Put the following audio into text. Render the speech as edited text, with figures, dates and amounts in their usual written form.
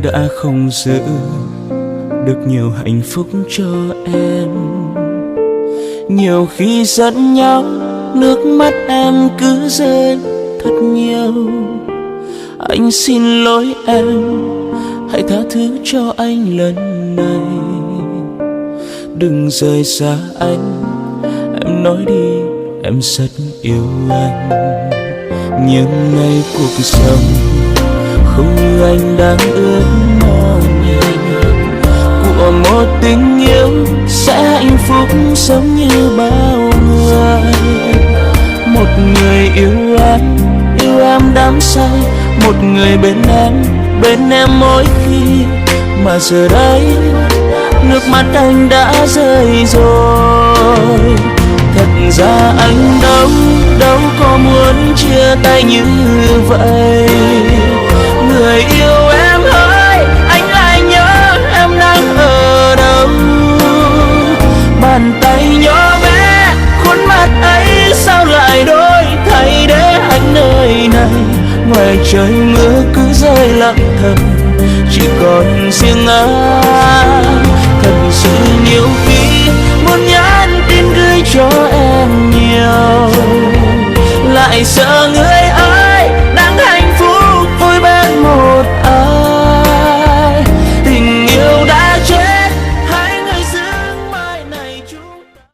đã không giữ được nhiều hạnh phúc cho em. Nhiều khi giận nhau, nước mắt em cứ rơi thật nhiều. Anh xin lỗi em, hãy tha thứ cho anh lần này. Đừng rời xa anh, em nói đi, em rất yêu anh. Nhưng ngày cuộc sống không như anh đang ước mong, của một tình yêu sẽ hạnh phúc giống như bao người. Một người yêu em đắm say, một người bên em mỗi khi. Mà giờ đây nước mắt anh đã rơi rồi. Thật ra anh đâu có muốn chia tay như vậy. Người yêu em ơi, anh lại nhớ em đang ở đâu. Bàn tay nhỏ bé, khuôn mặt ấy sao lại đổi thay để anh nơi này. Ngoài trời mưa cứ rơi lặng thầm, chỉ còn riêng anh. Thật sự nhiều khi muốn nhắn tin gửi cho em nhiều, lại sợ ngỡ